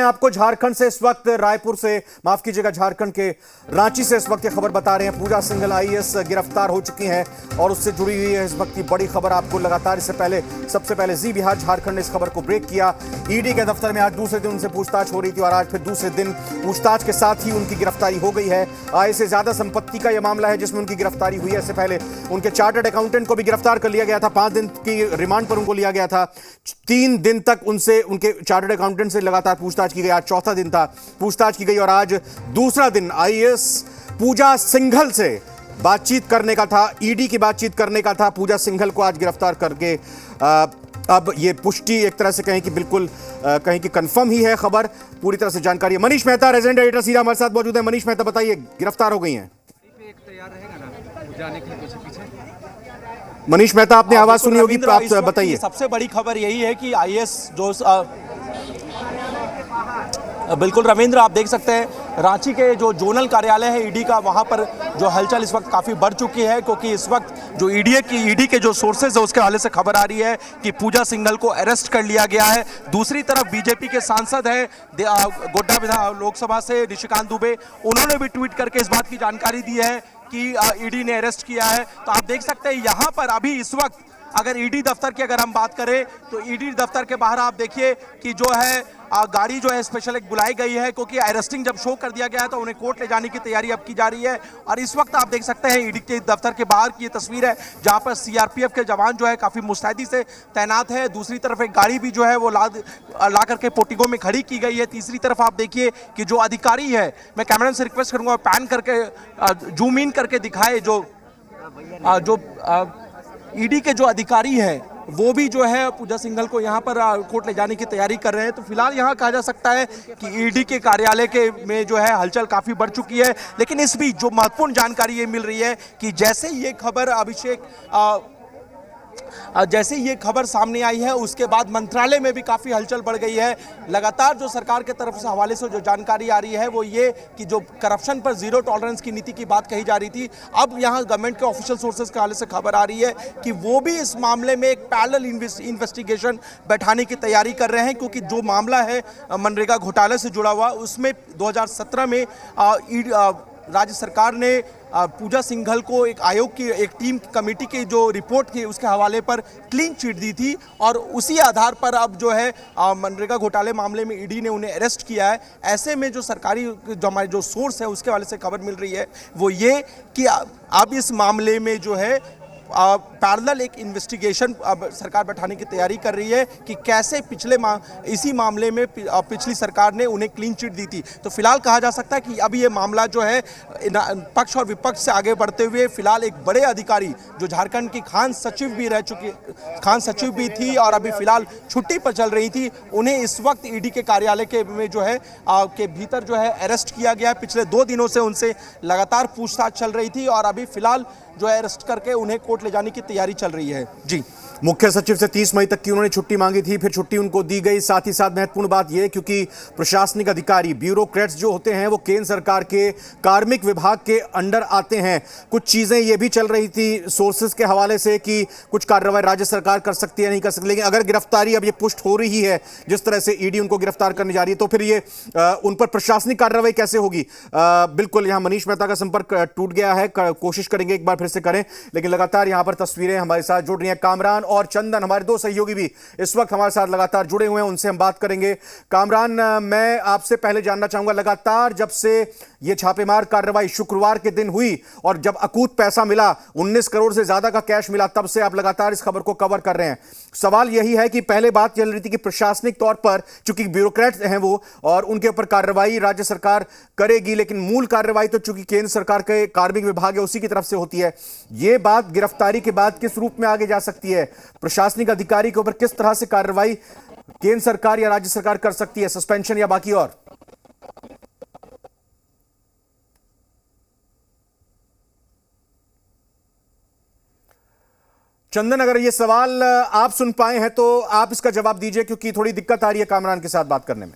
आपको झारखंड से इस वक्त रायपुर से माफ कीजिएगा झारखंड के रांची से इस वक्त ये खबर बता रहे हैं। पूजा सिंघल आईएएस गिरफ्तार हो चुकी हैं और उससे जुड़ी हुई है इस वक्त की बड़ी खबर आपको लगातार। इससे पहले सबसे पहले जी बिहार झारखंड ने इस खबर को ब्रेक किया। ईडी के दफ्तर में आज दूसरे दिन उनसे पूछताछ हो रही थी और आज फिर दूसरे दिन पूछताछ के साथ ही उनकी गिरफ्तारी हो गई है। आय से ज्यादा संपत्ति का यह मामला है जिसमें उनकी गिरफ्तारी हुई है। इससे पहले उनके चार्टर्ड अकाउंटेंट को भी गिरफ्तार कर लिया गया था। 5 दिन की रिमांड पर उनको लिया गया था। 3 दिन तक उनसे उनके चार्टर्ड अकाउंटेंट से लगातार पूछताछ की गई। आज चौथा दिन था, पूछताछ की गई और आज दूसरा दिन आईएएस पूजा सिंघल से बातचीत करने का था। ईडी की बातचीत करने का था। पूजा सिंघल को आज गिरफ्तार करके अब ये पुष्टि एक तरह से कहें कि बिल्कुल कहें कि कंफर्म ही है। खबर पूरी तरह से जानकारी है। मनीष मेहता रेजिडेंट एडिटर सीधा हमारे साथ मौजूद है। मनीष मेहता बताइए, गिरफ्तार हो गई हैं। मनीष मेहता आपने आवाज सुनी होगी, आप बताइए। सबसे बड़ी खबर यही है कि आईएएस जो बिल्कुल रविंद्र, आप देख सकते हैं रांची के जो जोनल कार्यालय है ईडी का, वहां पर जो हलचल इस वक्त काफ़ी बढ़ चुकी है, क्योंकि इस वक्त जो ईडी के जो सोर्सेज है उसके हवाले से खबर आ रही है कि पूजा सिंघल को अरेस्ट कर लिया गया है। दूसरी तरफ बीजेपी के सांसद हैं गोड्डा लोकसभा से निशिकांत दुबे, उन्होंने भी ट्वीट करके इस बात की जानकारी दी है कि ईडी ने अरेस्ट किया है। तो आप देख सकते हैं यहाँ पर अभी इस वक्त अगर ईडी दफ्तर की अगर हम बात करें तो ईडी दफ्तर के बाहर आप देखिए कि जो है गाड़ी जो है स्पेशल एक बुलाई गई है, क्योंकि अरेस्टिंग जब शो कर दिया गया है तो उन्हें कोर्ट ले जाने की तैयारी अब की जा रही है। और इस वक्त आप देख सकते हैं ईडी के दफ्तर के बाहर की ये तस्वीर है जहां पर सीआरपीएफ के जवान जो है काफी मुस्तैदी से तैनात है। दूसरी तरफ एक गाड़ी भी जो है वो ला करके पोर्टिको में खड़ी की गई है। तीसरी तरफ आप देखिए कि जो अधिकारी है, मैं कैमरा से रिक्वेस्ट करूंगा पैन करके जूम इन करके दिखाए, जो ईडी के जो अधिकारी हैं वो भी जो है पूजा सिंघल को यहाँ पर कोर्ट ले जाने की तैयारी कर रहे हैं। तो फिलहाल यहाँ कहा जा सकता है कि ईडी के कार्यालय के में जो है हलचल काफ़ी बढ़ चुकी है। लेकिन इस बीच जो महत्वपूर्ण जानकारी ये मिल रही है कि जैसे ये खबर जैसे ये खबर सामने आई है उसके बाद मंत्रालय में भी काफ़ी हलचल बढ़ गई है। लगातार जो सरकार के तरफ से हवाले से जो जानकारी आ रही है वो ये कि जो करप्शन पर जीरो टॉलरेंस की नीति की बात कही जा रही थी, अब यहाँ गवर्नमेंट के ऑफिशियल सोर्सेज के हवाले से खबर आ रही है कि वो भी इस मामले में एक पैरेलल इन्वेस्टिगेशन बैठाने की तैयारी कर रहे हैं। क्योंकि जो मामला है मनरेगा घोटाले से जुड़ा हुआ, उसमें 2017 में राज्य सरकार ने पूजा सिंघल को एक आयोग की एक टीम कमेटी की जो रिपोर्ट थी उसके हवाले पर क्लीन चिट दी थी और उसी आधार पर अब जो है मनरेगा घोटाले मामले में ईडी ने उन्हें अरेस्ट किया है। ऐसे में जो सरकारी जो हमारे जो सोर्स है उसके हवाले से खबर मिल रही है वो ये कि अब इस मामले में जो है पैरेलल एक इन्वेस्टिगेशन अब सरकार बैठाने की तैयारी कर रही है कि कैसे इसी मामले में पिछली सरकार ने उन्हें क्लीन चिट दी थी। तो फिलहाल कहा जा सकता है कि अब ये मामला जो है पक्ष और विपक्ष से आगे बढ़ते हुए फिलहाल एक बड़े अधिकारी जो झारखंड की खान सचिव भी थी और अभी फिलहाल छुट्टी पर चल रही थी, उन्हें इस वक्त ईडी के कार्यालय के में जो है के भीतर जो है अरेस्ट किया गया। पिछले 2 दिनों से उनसे लगातार पूछताछ चल रही थी और अभी फिलहाल जो है अरेस्ट करके उन्हें कोर्ट ले जाने की तैयारी चल रही है। जी, मुख्य सचिव से 30 मई तक की उन्होंने छुट्टी मांगी थी, फिर छुट्टी उनको दी गई। साथ ही साथ महत्वपूर्ण बात यह, क्योंकि प्रशासनिक अधिकारी ब्यूरोक्रेट्स जो होते हैं वो केंद्र सरकार के कार्मिक विभाग के अंडर आते हैं। कुछ चीजें ये भी चल रही थी सोर्सेज के हवाले से कि कुछ कार्रवाई राज्य सरकार कर सकती है, नहीं कर सकती। लेकिन अगर गिरफ्तारी अब ये पुष्ट हो रही है जिस तरह से ईडी उनको गिरफ्तार करने जा रही है, तो फिर ये उन पर प्रशासनिक कार्रवाई कैसे होगी। बिल्कुल यहाँ मनीष मेहता का संपर्क टूट गया है, कोशिश करेंगे एक बार फिर से करें, लेकिन लगातार यहाँ पर तस्वीरें हमारे साथ जुड़ रही हैं। कामरान और चंदन हमारे 2 सहयोगी भी इस वक्त हमारे साथ लगातार जुड़े हुए हैं, उनसे हम बात करेंगे। कामरान, मैं आपसे पहले जानना चाहूंगा, लगातार जब से यह छापेमार कार्रवाई शुक्रवार के दिन हुई और जब अकूत पैसा मिला, 19 करोड़ से ज्यादा का कैश मिला, तब से आप लगातार इस खबर को कवर कर रहे हैं। सवाल यही है कि पहले बात चल रही थी कि प्रशासनिक तौर पर चूंकि ब्यूरोक्रेट हैं वो और उनके ऊपर कार्रवाई राज्य सरकार करेगी, लेकिन मूल कार्रवाई तो चूंकि केंद्र सरकार के कार्मिक विभाग है उसी की तरफ से होती है। यह बात गिरफ्तारी के बाद किस रूप में आगे जा सकती है? प्रशासनिक अधिकारी के ऊपर किस तरह से कार्रवाई केंद्र सरकार या राज्य सरकार कर सकती है, सस्पेंशन या बाकी और? चंदन, अगर ये सवाल आप सुन पाए हैं तो आप इसका जवाब दीजिए, क्योंकि थोड़ी दिक्कत आ रही है कामरान के साथ बात करने में।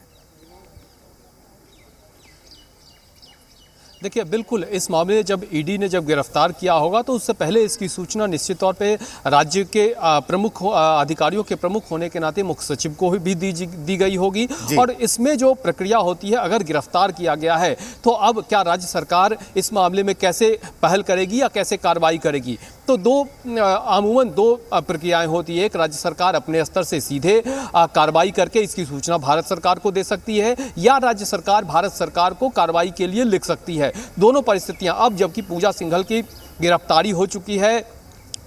देखिए, बिल्कुल इस मामले में जब ईडी ने जब गिरफ्तार किया होगा तो उससे पहले इसकी सूचना निश्चित तौर पे राज्य के प्रमुख अधिकारियों के प्रमुख होने के नाते मुख्य सचिव को भी दी गई होगी। और इसमें जो प्रक्रिया होती है, अगर गिरफ्तार किया गया है तो अब क्या राज्य सरकार इस मामले में कैसे पहल करेगी या कैसे कार्रवाई करेगी? तो अमूमन दो प्रक्रियाएं होती है। एक, राज्य सरकार अपने स्तर से सीधे कार्रवाई करके इसकी सूचना भारत सरकार को दे सकती है, या राज्य सरकार भारत सरकार को कार्रवाई के लिए लिख सकती है। दोनों परिस्थितियां अब जबकि पूजा सिंघल की गिरफ्तारी हो चुकी है,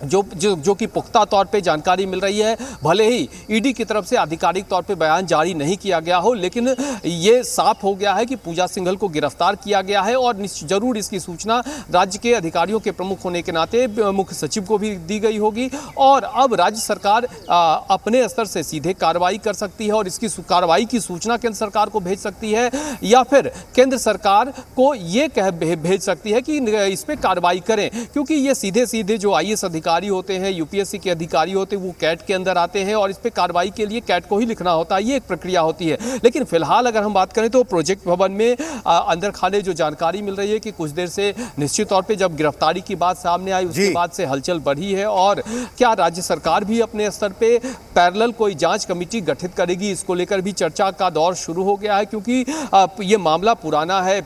जो कि पुख्ता तौर पे जानकारी मिल रही है, भले ही ईडी की तरफ से आधिकारिक तौर पे बयान जारी नहीं किया गया हो, लेकिन ये साफ हो गया है कि पूजा सिंघल को गिरफ्तार किया गया है और जरूर इसकी सूचना राज्य के अधिकारियों के प्रमुख होने के नाते मुख्य सचिव को भी दी गई होगी। और अब राज्य सरकार अपने स्तर से सीधे कार्रवाई कर सकती है और इसकी कार्रवाई की सूचना केंद्र सरकार को भेज सकती है, या फिर केंद्र सरकार को ये भेज सकती है कि इस पर कार्रवाई करें, क्योंकि ये सीधे सीधे जो IAS अधिकारी होते हैं, यूपीएससी के अधिकारी होते हैं, वो कैट के अंदर आते हैं और इस पे कार्रवाई के लिए कैट को ही लिखना होता है। ये एक प्रक्रिया होती है। लेकिन फिलहाल अगर हम बात करें तो प्रोजेक्ट भवन में अंदर खाने जो जानकारी मिल रही है कि कुछ देर से निश्चित तौर पे जब गिरफ्तारी की बात सामने आई उसके बाद से हलचल बढ़ी है। और क्या राज्य सरकार भी अपने स्तर पे पैरेलल कोई जांच कमेटी गठित करेगी, इसको लेकर भी चर्चा का दौर शुरू हो गया है, क्योंकि ये मामला पुराना है,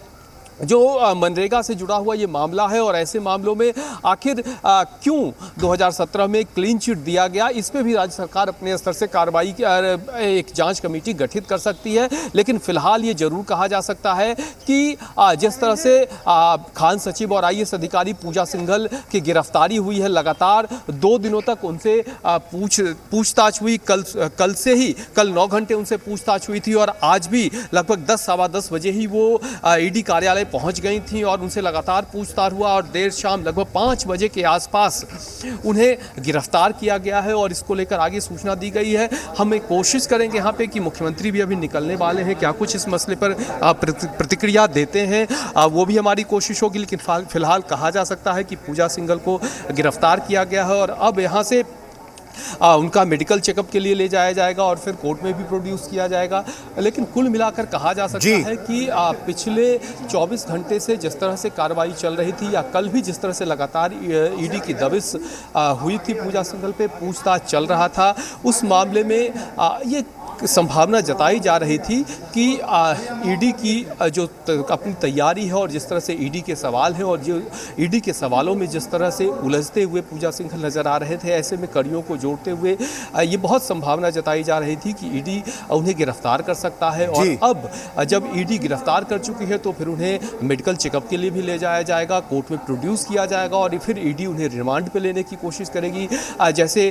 जो मनरेगा से जुड़ा हुआ ये मामला है। और ऐसे मामलों में आखिर क्यों 2017 में क्लीन चिट दिया गया, इस पे भी राज्य सरकार अपने स्तर से कार्रवाई एक जांच कमेटी गठित कर सकती है। लेकिन फिलहाल ये जरूर कहा जा सकता है कि जिस तरह से खान सचिव और IAS अधिकारी पूजा सिंघल की गिरफ्तारी हुई है, लगातार 2 दिनों तक उनसे पूछताछ हुई। कल से ही 9 घंटे उनसे पूछताछ हुई थी और आज भी लगभग 10 सवा 10 बजे ही वो ईडी कार्यालय पहुंच गई थी और उनसे लगातार पूछताछ हुआ और देर शाम लगभग 5 बजे के आसपास उन्हें गिरफ्तार किया गया है और इसको लेकर आगे सूचना दी गई है। हम एक कोशिश करेंगे यहाँ पे कि मुख्यमंत्री भी अभी निकलने वाले हैं, क्या कुछ इस मसले पर प्रतिक्रिया देते हैं, वो भी हमारी कोशिश होगी। लेकिन फिलहाल कहा जा सकता है कि पूजा सिंघल को गिरफ्तार किया गया है और अब यहाँ से उनका मेडिकल चेकअप के लिए ले जाया जाएगा और फिर कोर्ट में भी प्रोड्यूस किया जाएगा। लेकिन कुल मिलाकर कहा जा सकता है कि पिछले 24 घंटे से जिस तरह से कार्रवाई चल रही थी, या कल भी जिस तरह से लगातार ईडी की दबिश हुई थी, पूजा सिंघल पे पूछताछ चल रहा था, उस मामले में ये संभावना जताई जा रही थी कि ईडी की जो अपनी तैयारी है और जिस तरह से ईडी के सवाल हैं और जो ईडी के सवालों में जिस तरह से उलझते हुए पूजा सिंघल नजर आ रहे थे, ऐसे में कड़ियों को जोड़ते हुए ये बहुत संभावना जताई जा रही थी कि ईडी उन्हें गिरफ्तार कर सकता है। और अब जब ईडी गिरफ्तार कर चुकी है तो फिर उन्हें मेडिकल चेकअप के लिए भी ले जाया जाएगा, कोर्ट में प्रोड्यूस किया जाएगा और फिर ईडी उन्हें रिमांड पे लेने की कोशिश करेगी। जैसे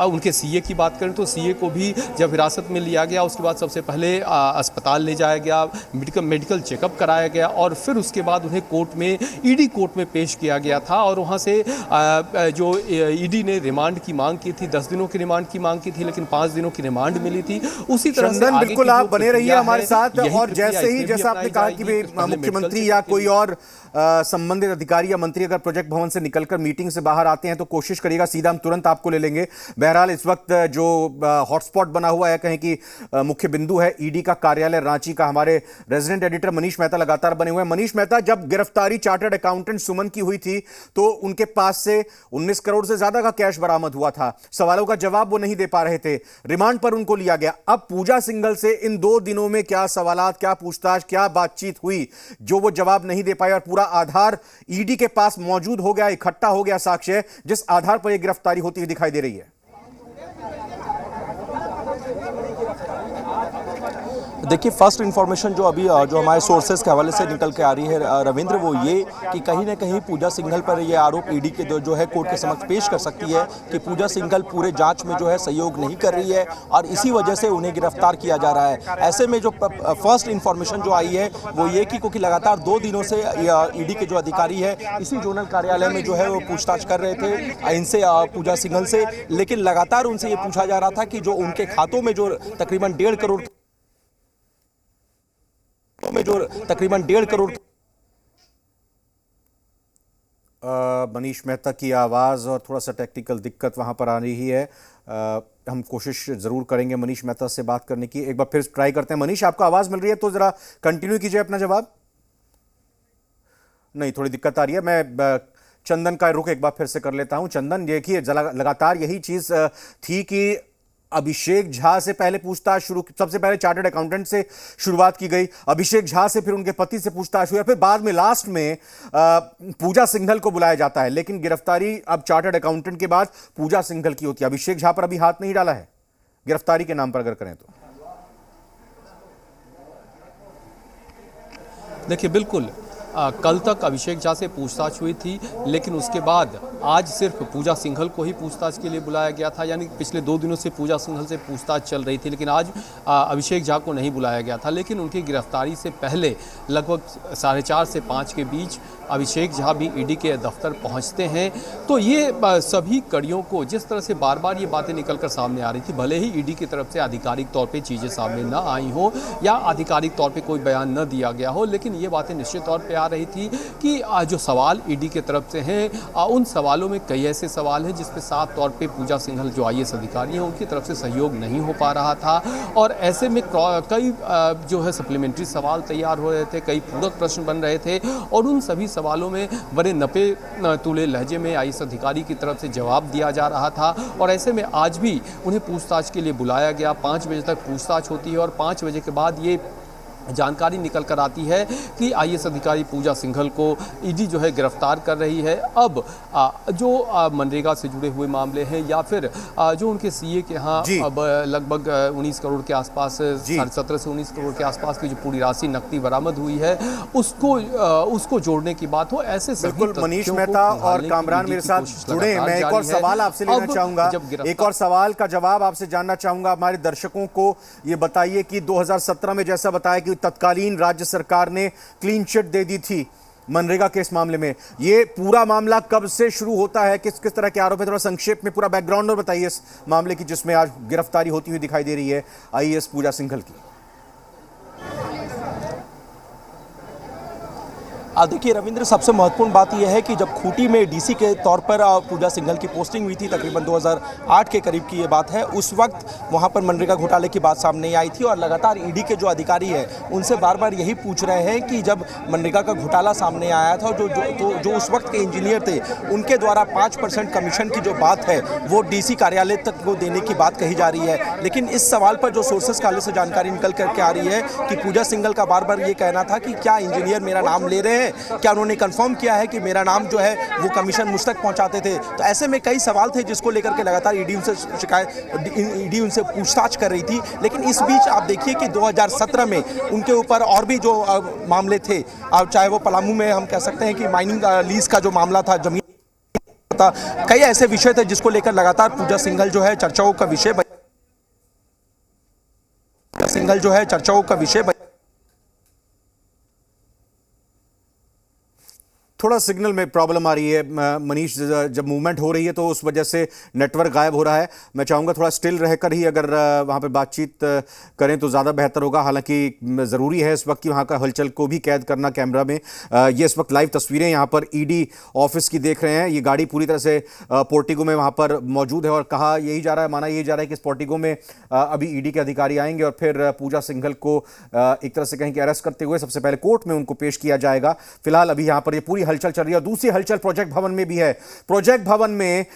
उनके सीए की बात करें तो सीए को भी जब हिरासत में लिया गया, उसके बाद सबसे पहले अस्पताल ले जाया गया, मेडिकल चेकअप कराया गया और फिर उसके बाद उन्हें कोर्ट में, ईडी कोर्ट में पेश किया गया था। और वहां से जो ईडी ने रिमांड की मांग की थी, 10 दिनों की रिमांड की मांग की थी, लेकिन 5 दिनों की रिमांड मिली थी। उसी तरह से बिल्कुल आप बने रहिए हमारे साथ। और जैसा आपने कहा कि मुख्यमंत्री या कोई और संबंधित अधिकारी या मंत्री अगर प्रोजेक्ट भवन से निकलकर मीटिंग से बाहर आते हैं तो कोशिश करिएगा, सीधा हम तुरंत आपको ले लेंगे। बहरहाल इस वक्त जो हॉटस्पॉट बना हुआ है, कहें कि मुख्य बिंदु है, ईडी का कार्यालय रांची का। हमारे रेजिडेंट एडिटर मनीष मेहता लगातार बने हुए हैं। मनीष मेहता, जब गिरफ्तारी चार्टर्ड अकाउंटेंट सुमन की हुई थी तो उनके पास से 19 करोड़ से ज्यादा का कैश बरामद हुआ था, सवालों का जवाब वो नहीं दे पा रहे थे, रिमांड पर उनको लिया गया। अब पूजा सिंघल से इन 2 दिनों में क्या सवालात, क्या पूछताछ, क्या बातचीत हुई जो वो जवाब नहीं दे पाए और पूरा आधार ईडी के पास मौजूद हो गया, इकट्ठा हो गया साक्ष्य, जिस आधार पर यह गिरफ्तारी होती हुई दिखाई दे रही है? देखिए, फर्स्ट इन्फॉर्मेशन जो अभी जो हमारे सोर्सेज के हवाले से निकल के आ रही है रविंद्र, वो ये कि कहीं ना कहीं पूजा सिंघल पर ये आरोप ईडी के जो है कोर्ट के समक्ष पेश कर सकती है कि पूजा सिंघल पूरे जांच में जो है सहयोग नहीं कर रही है और इसी वजह से उन्हें गिरफ्तार किया जा रहा है। ऐसे में जो फर्स्ट इन्फॉर्मेशन जो आई है वो ये कि क्योंकि लगातार 2 दिनों से ईडी के जो अधिकारी है इसी जोनल कार्यालय में जो है वो पूछताछ कर रहे थे इनसे, पूजा सिंघल से, लेकिन लगातार उनसे ये पूछा जा रहा था कि जो उनके खातों में जो तकरीबन 1.5 करोड़ मनीष मेहता की आवाज़ और थोड़ा सा टेक्निकल दिक्कत वहाँ पर आ रही है। हम कोशिश ज़रूर करेंगे मनीष मेहता से बात करने की, एक बार फिर ट्राई करते हैं। मनीष, आपको आवाज़ मिल रही है तो ज़रा कंटिन्यू कीजिए अपना जवाब। नहीं, थोड़ी दिक्कत आ रही है। मैं चंदन का रुख एक बार फिर से कर लेता हूं। चंदन, देखिए लगातार यही चीज थी कि अभिषेक झा से पहले पूछताछ शुरू, सबसे पहले चार्टर्ड अकाउंटेंट से शुरुआत की गई, अभिषेक झा से फिर उनके पति से पूछताछ हुई, फिर बाद में लास्ट में पूजा सिंघल को बुलाया जाता है। लेकिन गिरफ्तारी अब चार्टर्ड अकाउंटेंट के बाद पूजा सिंघल की होती है। अभिषेक झा पर अभी हाथ नहीं डाला है गिरफ्तारी के नाम पर अगर करें तो। देखिए, बिल्कुल कल तक अभिषेक झा से पूछताछ हुई थी, लेकिन उसके बाद आज सिर्फ पूजा सिंघल को ही पूछताछ के लिए बुलाया गया था। यानी पिछले 2 दिनों से पूजा सिंघल से पूछताछ चल रही थी, लेकिन आज अभिषेक झा को नहीं बुलाया गया था। लेकिन उनकी गिरफ्तारी से पहले लगभग 4:30 से 5 के बीच अभिषेक झा भी ईडी के दफ्तर पहुंचते हैं। तो ये सभी कड़ियों को जिस तरह से बार बार ये बातें निकलकर सामने आ रही थी, भले ही ईडी की तरफ से आधिकारिक तौर पे चीज़ें सामने न आई हो या आधिकारिक तौर पे कोई बयान न दिया गया हो, लेकिन ये बातें निश्चित तौर पे आ रही थी कि जो सवाल ईडी की तरफ से हैं, उन सवालों में कई ऐसे सवाल हैं जिसपे साफ तौर पे पूजा सिंघल जो आईएएस अधिकारी हैं उनकी तरफ से सहयोग नहीं हो पा रहा था। और ऐसे में कई जो है सप्लीमेंट्री सवाल तैयार हो रहे थे, कई पूरक प्रश्न बन रहे थे, और उन सभी सवालों में बड़े नपे तुले लहजे में आईएएस अधिकारी की तरफ से जवाब दिया जा रहा था। और ऐसे में आज भी उन्हें पूछताछ के लिए बुलाया गया। 5 बजे तक पूछताछ होती है और 5 बजे के बाद ये जानकारी निकल कर आती है कि आईएएस अधिकारी पूजा सिंघल को ईडी जो है गिरफ्तार कर रही है। अब जो मनरेगा से जुड़े हुए मामले हैं या फिर जो उनके सीए के यहाँ अब लगभग 19 करोड़ के आसपास, 17.5 से 19 करोड़ के आसपास की जो पूरी राशि नकदी बरामद हुई है उसको जोड़ने की बात हो, ऐसे बिल्कुल। मनीष मेहता और कामरान मेरे साथ जुड़े हैं। मैं एक और सवाल आपसे लेना चाहूंगा, एक और सवाल का जवाब आपसे जानना चाहूंगा। हमारे दर्शकों को ये बताइए कि 2017 में जैसा बताया कि तत्कालीन राज्य सरकार ने क्लीन चिट दे दी थी मनरेगा के इस मामले में, ये पूरा मामला कब से शुरू होता है, किस किस तरह के आरोप है? थोड़ा संक्षेप में पूरा बैकग्राउंड और बताइए इस मामले की जिसमें आज गिरफ्तारी होती हुई दिखाई दे रही है आईएएस पूजा सिंघल की। देखिए रविंद्र, सबसे महत्वपूर्ण बात यह है कि जब खूंटी में डीसी के तौर पर पूजा सिंघल की पोस्टिंग हुई थी, तकरीबन 2008 के करीब की ये बात है, उस वक्त वहाँ पर मनरेगा घोटाले की बात सामने आई थी। और लगातार ईडी के जो अधिकारी हैं उनसे बार बार यही पूछ रहे हैं कि जब मनरेगा का घोटाला सामने आया था, जो उस वक्त के इंजीनियर थे उनके द्वारा 5% कमीशन की जो बात है वो डीसी कार्यालय तक को देने की बात कही जा रही है। लेकिन इस सवाल पर जो सोर्सेस काले से जानकारी निकल करके आ रही है कि पूजा सिंघल का बार बार ये कहना था कि क्या इंजीनियर मेरा नाम ले रहे हैं, क्या उन्होंने कंफर्म किया है कि मेरा नाम जो है वो कमीशन मुझ तक पहुंचाते थे। तो ऐसे में कई सवाल थे जिसको लेकर के लगातार ईडी उनसे पूछताछ कर रही थी। लेकिन इस बीच आप देखिए कि 2017 में उनके ऊपर और भी जो मामले थे, चाहे वो पलामू में हम कह सकते हैं कि माइनिंग लीज का जो मामला था, जमीन था, कई ऐसे विषय थे जिसको लेकर लगातार पूजा सिंघल जो है चर्चाओं का विषय थोड़ा सिग्नल में प्रॉब्लम आ रही है मनीष, जब मूवमेंट हो रही है तो उस वजह से नेटवर्क गायब हो रहा है। मैं चाहूँगा थोड़ा स्टिल रहकर ही अगर वहाँ पे बातचीत करें तो ज़्यादा बेहतर होगा। हालांकि ज़रूरी है इस वक्त कि वहाँ का हलचल को भी कैद करना कैमरा में। ये इस वक्त लाइव तस्वीरें यहाँ पर ईडी ऑफिस की देख रहे हैं। ये गाड़ी पूरी तरह से पोर्टिको में वहाँ पर मौजूद है और कहा यही जा रहा है, माना यही जा रहा है कि इस पोर्टिको में अभी ईडी के अधिकारी आएंगे और फिर पूजा सिंघल को एक तरह से कहें कि अरेस्ट करते हुए सबसे पहले कोर्ट में उनको पेश किया जाएगा। फिलहाल अभी यहाँ पर ये पूरी हलचल चल रही है। दूसरी हलचल प्रोजेक्ट भवन में भी है। प्रोजेक्ट भवन में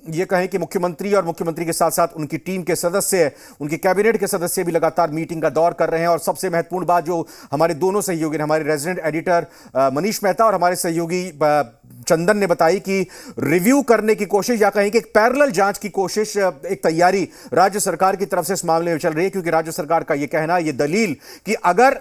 ये कहें कि मुख्यमंत्री और मुख्यमंत्री के साथ साथ उनकी टीम के सदस्य, उनके कैबिनेट के सदस्य भी लगातार मीटिंग का दौर कर रहे हैं। और सबसे महत्वपूर्ण बात जो हमारे दोनों सहयोगी, हमारे रेजिडेंट एडिटर मनीष मेहता और हमारे सहयोगी चंदन ने बताई कि रिव्यू करने की कोशिश या कहें कि एक पैरेलल जांच की कोशिश, एक तैयारी राज्य सरकार की तरफ से इस मामले में चल रही है। क्योंकि राज्य सरकार का यह कहना, यह दलील कि अगर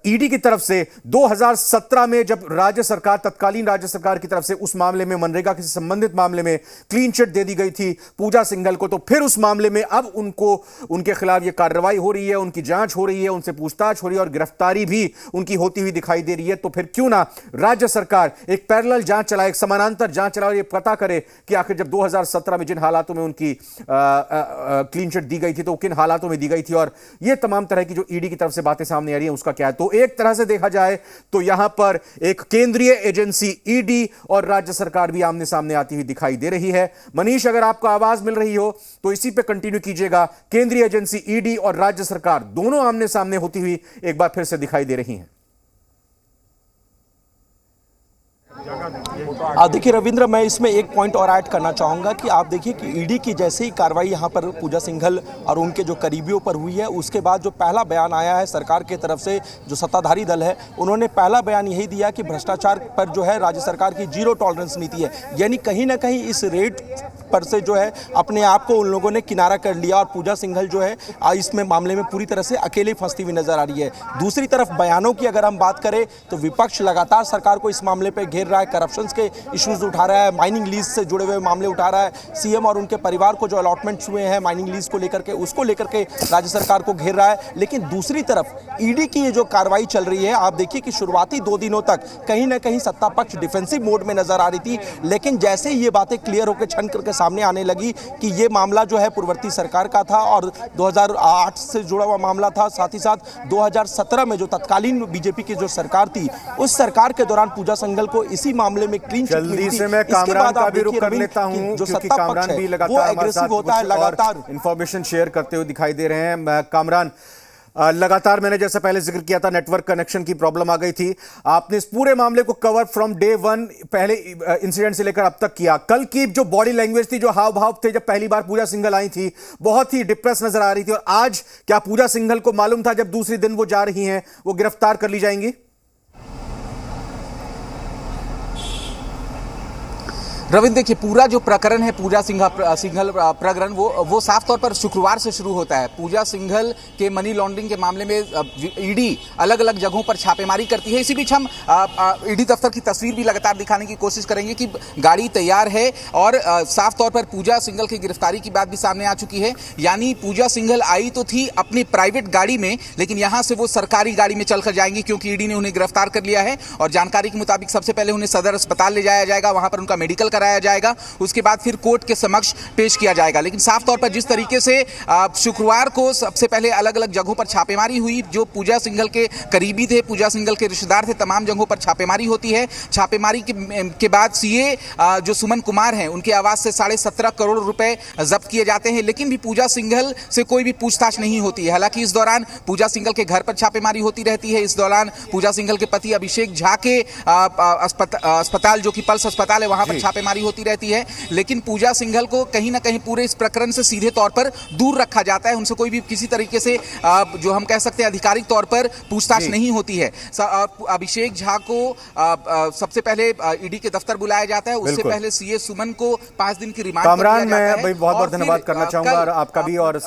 ईडी की तरफ से 2017 में जब राज्य सरकार, तत्कालीन राज्य सरकार की तरफ से उस मामले में, मनरेगा से संबंधित मामले में क्लीन चिट दे दी गई थी पूजा सिंघल को, तो फिर उस मामले में अब उनके खिलाफ यह कार्रवाई हो रही है, उनकी जांच हो रही है, उनसे पूछताछ हो रही है और गिरफ्तारी भी उनकी होती हुई दिखाई दे रही है। तो फिर क्यों ना राज्य सरकार एक पैरेलल जांच चलाए, एक समानांतर जांच चलाए और यह पता करे कि आखिर जब 2017 में जिन हालातों में उनकी क्लीन चिट दी गई थी तो किन हालातों में दी गई थी, और यह तमाम तरह की जो ईडी की तरफ से बातें सामने आ रही है उसका क्या है। तो एक तरह से देखा जाए तो यहां पर एक केंद्रीय एजेंसी ईडी और राज्य सरकार भी आमने सामने आती हुई दिखाई दे रही है। मनीष, अगर आपको आवाज मिल रही हो तो इसी पे कंटिन्यू कीजिएगा। केंद्रीय एजेंसी ईडी और राज्य सरकार दोनों आमने सामने होती हुई एक बार फिर से दिखाई दे रही हैं। देखिए रविंद्र, मैं इसमें एक पॉइंट और ऐड करना चाहूँगा कि आप देखिए कि ईडी की जैसे ही कार्रवाई यहाँ पर पूजा सिंघल और उनके जो करीबियों पर हुई है, उसके बाद जो पहला बयान आया है सरकार की तरफ से, जो सत्ताधारी दल है, उन्होंने पहला बयान यही दिया कि भ्रष्टाचार पर जो है राज्य सरकार की जीरो टॉलरेंस नीति है। यानी कहीं ना कहीं इस रेट पर से जो है अपने आप को उन लोगों ने किनारा कर लिया और पूजा सिंघल जो है इसमें मामले में पूरी तरह से अकेले फंसती हुई नजर आ रही है। दूसरी तरफ बयानों की अगर हम बात करें तो विपक्ष लगातार सरकार को इस मामले पर घेर रहा है, करप्शन के इश्यूज उठा रहा है, माइनिंग लीज से जुड़े हुए मामले उठा रहा है, सीएम और उनके परिवार को जो अलॉटमेंट्स हुए हैं माइनिंग लीज को लेकर के, उसको लेकर के राज्य सरकार को घेर रहा है। लेकिन दूसरी तरफ ईडी की ये जो कार्रवाई चल रही है, आप देखिए कि शुरुआती 2 दिनों तक कहीं ना कहीं सत्ता पक्ष डिफेंसिव मोड में नजर आ रही थी, लेकिन जैसे ही ये बातें क्लियर होकर छन करके सामने आने लगी कि ये मामला जो है पूर्ववर्ती सरकार का था और 2008 से जुड़ा हुआ मामला था, साथ ही साथ 2017 में जो तत्कालीन बीजेपी की जो सरकार थी, उस सरकार के दौरान पूजा सिंघल को इसी मामले में क्लीन चिट मिली थी। से मैं कामरान का भी रुख कर लेता हूं, क्योंकि कामरान भी लगातार एग्रेसिव होता है, लगातार इंफॉर्मेशन शेयर करते हुए दिखाई दे रहे हैं। कामरान, लगातार मैंने जैसा पहले जिक्र किया था, नेटवर्क कनेक्शन की प्रॉब्लम आ गई थी। आपने इस पूरे मामले को कवर फ्रॉम डे 1 पहले इंसिडेंट से लेकर अब तक किया। कल की जो बॉडी लैंग्वेज थी, जो हाव भाव थे जब पहली बार पूजा सिंघल आई थी, बहुत ही डिप्रेस नजर आ रही थी। और आज क्या पूजा सिंघल को मालूम था जब दूसरी दिन वो जा रही हैं वो गिरफ्तार कर ली जाएंगी? रविंद्र, देखिए पूरा जो प्रकरण है पूजा सिंघल प्रकरण वो साफ तौर पर शुक्रवार से शुरू होता है। पूजा सिंघल के मनी लॉन्ड्रिंग के मामले में ईडी अलग अलग जगहों पर छापेमारी करती है। इसी बीच हम ईडी दफ्तर की तस्वीर भी लगातार दिखाने की कोशिश करेंगे कि गाड़ी तैयार है और साफ तौर पर पूजा सिंघल की गिरफ्तारी की बात भी सामने आ चुकी है। यानी पूजा सिंघल आई तो थी अपनी प्राइवेट गाड़ी में, लेकिन यहां से वो सरकारी गाड़ी में चलकर जाएंगी क्योंकि ईडी ने उन्हें गिरफ्तार कर लिया है। और जानकारी के मुताबिक सबसे पहले उन्हें सदर अस्पताल ले जाया जाएगा, वहां पर उनका मेडिकल कराया जाएगा, उसके बाद फिर कोर्ट के समक्ष पेश किया जाएगा। लेकिन साफ तौर पर जिस तरीके से शुक्रवार को सबसे पहले अलग अलग जगहों पर छापेमारी हुई, जो पूजा सिंघल के करीबी थे, पूजा सिंघल के रिश्तेदार थे, तमाम जगहों पर छापेमारी होती है। छापेमारी के बाद सीए जो सुमन कुमार हैं, उनके आवास से 17.5 करोड़ रुपए जब्त किए जाते हैं, लेकिन भी पूजा सिंघल से कोई भी पूछताछ नहीं होती है। हालांकि इस दौरान पूजा सिंघल के घर पर छापेमारी होती रहती है। इस दौरान पूजा सिंघल के पति अभिषेक झा के अस्पताल, जो कि पल्स अस्पताल है, वहां पर छापेमारी होती रहती है। लेकिन पूजा सिंघल को कहीं ना कहीं पूरे इस प्रकरण से सीधे तौर पर दूर रखा जाता है। उनसे कोई भी किसी तरीके से जो हम कह सकते हैं आधिकारिक तौर पर पूछताछ नहीं होती है। अभिषेक झा को सबसे पहले ईडी के दफ्तर बुलाया जाता है, उससे पहले सीए सुमन को 5 दिन की रिमांड पर लिया जाता है। कामरान, मैं बहुत बहुत धन्यवाद करना चाहूंगा आपका भी और